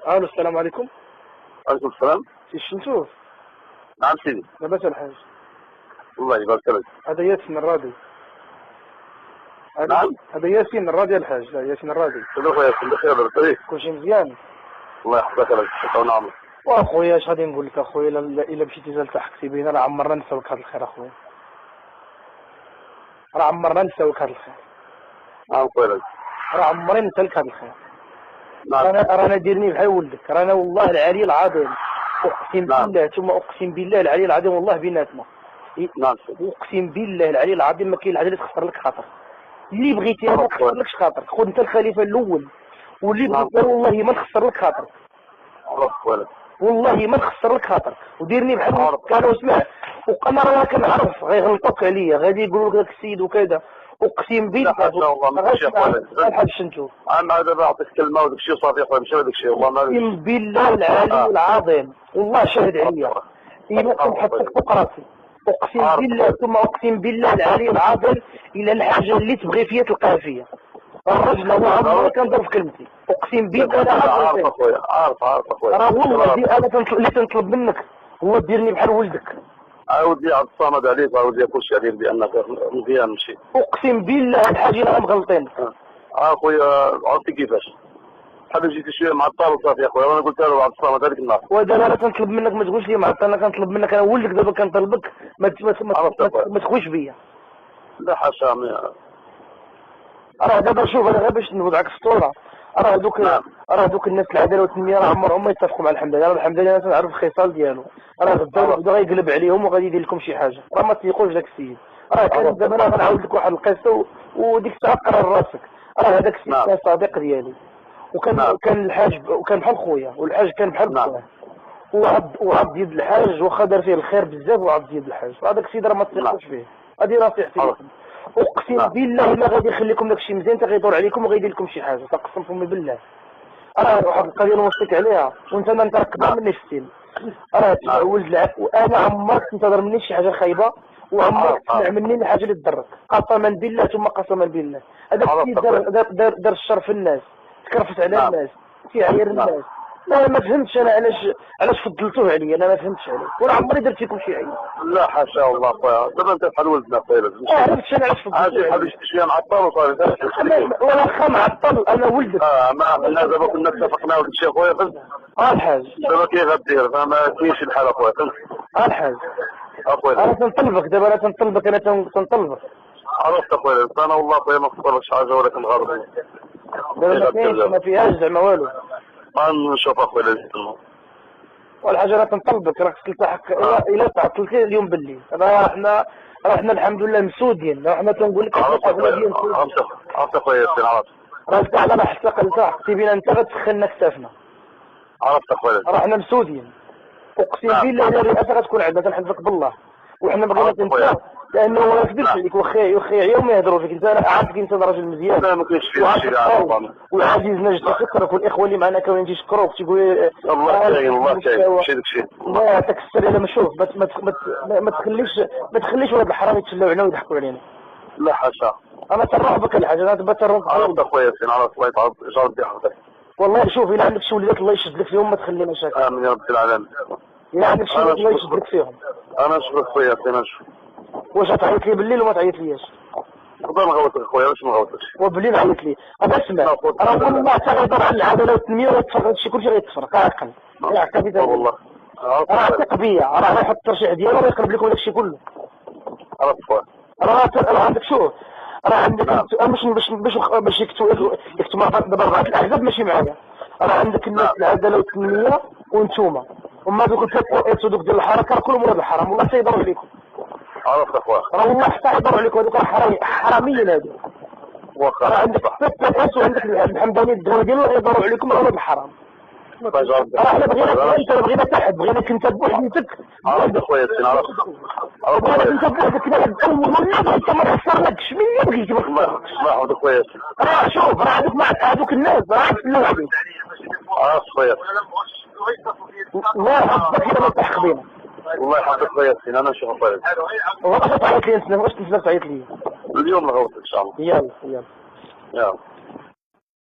الو السلام عليكم. عليكم السلام. سي الشنتوف. نعم سيدي. لاباس الحاج؟ الله يبارك فيك. هذا ياسين الرادي. نعم. هذا ياسين الرادي الحاج. لا ياسين الرادي. شنو خويا كل بخير لاباس؟ كلشي مزيان. الله يحفظك الله يعطيك ونعمك. واخويا اش غادي نقول لك اخويا، الا مشيتي تلتحقتي بينا راه عمرنا نساوك هذا الخير اخويا، راه عمرنا نساوك هذا الخير. نعم خويا. راه عمري نسالك هذا الخير. نعم. رانا ديرني بحال ولدك، رانا والله العلي العظيم اقسم بالله ثم اقسم بالله العلي العظيم والله بيناتنا. نعم. اقسم بالله العلي العظيم ما كاين حاجه اللي تخسر لك خاطر. اللي بغيتي ما تخسرلكش خاطرك، خذ انت الخليفه الاول، واللي بغيتي والله ما تخسر لك خاطرك. والله ما تخسر لك خاطرك، وديرني بحال ولدك انا واسمع، وانا راه كنعرف غيغلطوك عليا، غادي يقولوا لك داك السيد وكذا، اقسم بالله الحاج شنتو. انا دابا نعطيك كلمه وداك الشيء صافي اخويا ماشي هذاك الشيء والله ما اقسم بالله العلي العظيم والله شاهد عليا الا كنحطك فوق راسي، اقسم بالله ثم اقسم بالله العلي العظيم الى الحاجه اللي تبغي فيا تلقاها فيا. الرجل انا عمري كنضرب في كلمتي، اقسم بالله انا عارف اخويا عارف اخويا. راه والله انا اللي تنطلب منك هو ديرني بحال ولدك. عاودي عبد الصمد عليك وعاودي كلشي عليك بانك مزيان مشي. اقسم بالله الحاجه انا مغلطين. اخويا عرفتي كيفاش بحال جيتي شويه معطل وصافي اخويا، وانا قلت له عبد الصمد هذيك النهار. ودابا انا كنطلب منك ما تقولش لي معطل، انا كنطلب منك انا ولدك دابا كنطلبك ما تخويش بيا. لا حاشا. راه دابا شوف انا غير باش نوضعك في الصوره، راه دوك الناس العداله والتنميه راه عمرهم ما يتفقوا مع الحمد لله، الحمد لله انا تنعرف الخصال ديالو، راه غدا غيقلب عليهم وغادي يدير لكم شي حاجه، راه ما تيقولش داك السيد، راه كان دابا انا غنعاود لك واحد القصه وديك الساعه قرر راسك، راه هذاك السيد كان صديق ديالي، وكان الحاج وكان بحال خويا، والحاج كان بحال خويا، وعض يد الحاج واخا دار فيه الخير بزاف وعض يد الحاج، هذاك السيد راه ما تثقوش فيه، هذه نصيحتي لكم. اقسم بالله الا غادي يخلي لكم داكشي مزيان حتى غيدور عليكم وغيدير لكم شي حاجه، تقسم فمي بالله. راه واحد القضيه نوصيك عليها وانت ما انت كبر مني في السن، راه ولد العب، وانا عمرك تنتظر مني شي حاجه خايبه، وعمرك تسمع مني الحاجه اللي تضرك، قسما بالله ثم قسما بالله. هذاك السيد دار الشر في الناس، تكرفس على الناس، تيعاير الناس، انا ما فهمتش انا علاش فضلتوه عليا، انا ما فهمتش عليه، ولا عمري درت فيكم شي عيب. لا حاشا والله خويا، دابا انت بحال ولدنا خويا لازم عرفتش انا علاش فضلتوه عليه. شويه معطل وصافي. ولا خا معطل انا ولدك. ما عملنا دابا كنا اتفقنا وداك الشيء خويا فهمت. الحاج دابا كي غدير فما كاينش الحال اخويا فهمت. الحاج اخويا انا تنطلبك دابا، انا تنطلبك، انا تنطلبك. عرفت اخويا انا والله خويا ما نخسرش حاجه ولكن غاضب دابا ما فيهاش زعما والو. نشوف اخويا لازم والحاجه انا تنطلبك، راك تلتحق الى تعطلتي اليوم بالليل، راه حنا الحمد لله مسودين، راه حنا تنقول لك عرفت اخويا ياسين عرفت. راه انت على ما التحقتي بينا انت غتسخن كتافنا. عرفت اخويا راه حنا مسودين، اقسم بالله الا الرئاسه غتكون عندنا تنحلفك بالله، وحنا بغينا انت لانه ما يكذبش عليك، واخا يوم يهضروا فيك انت، انا عارفك انت راجل مزيان. لا ما كاينش فيه شي وعزيزنا جد تشكرك، والاخوه اللي معنا كاينين تيشكروك تيقول الله كاين الله كاين ماشي داكشي. الله يعطيك السر. الا ما شوف ما تخليش ولاد الحرام يتسلاو علينا ويضحكوا علينا. لا حاشا. انا تنرحبك الحاجه، انا دابا تنرحبك. عرفت اخويا ياسين عرفت الله يتعوض ربي يحفظك. والله شوف الا عندك شي وليدات الله يشد لك فيهم ما تخلي مشاكل. امين يا رب العالمين. الا عندك شي وليدات الله يشد لك فيهم. انا نشكرك خويا ياسين نشكرك. واش تعيط لي بالليل وما تعيط ليش؟ نقدر نغوتك خويا واش ما نغوتكش. وبالليل عيط لي، انا اسمع راه والله حتى غيدور على العداله والتنميه ويتفرج هادشي كلشي غيتفرق عاقل. والله راه ثق بيا، راه غيحط الترشيح ديالو ويقلب لكم داكشي كله. عرفت خويا. راه عندك شوف، راه عندك باش يكتبوا دابا 4 الاحزاب ماشي معايا، راه عندك الناس العداله والتنميه وانتوما، وما دوك الثلاثه دوك ديال الحركه كلهم ولاد الحرام، والله تيضروا عليكم. عرفت اخويا. راه والله حتى يضروا عليكم هذوك حراميين هادو. راه عندك الثلاثه وعندك الحمداني الدغري ديالو غيضروا عليكم ولاد الحرام. راه حنا بغينا تحت، بغيناك انت بوحدك. عرفت اخويا ياسين عرفت. بغيناك انت بوحدك كذا انت ما تخسرلكش من اللي بغيتي. الله يحفظك خويا ياسين. راه شوف راه هذوك الناس راه تسلاو عليك. عرفت خويا. الله يحفظك الا ما تحق بينا. الله يحفظك خويا ياسين انا نشوف خويا. واش تعيط لي انت؟ واش تنسى تعيط لي؟ اليوم نغوتك ان شاء الله. يلا. يلا.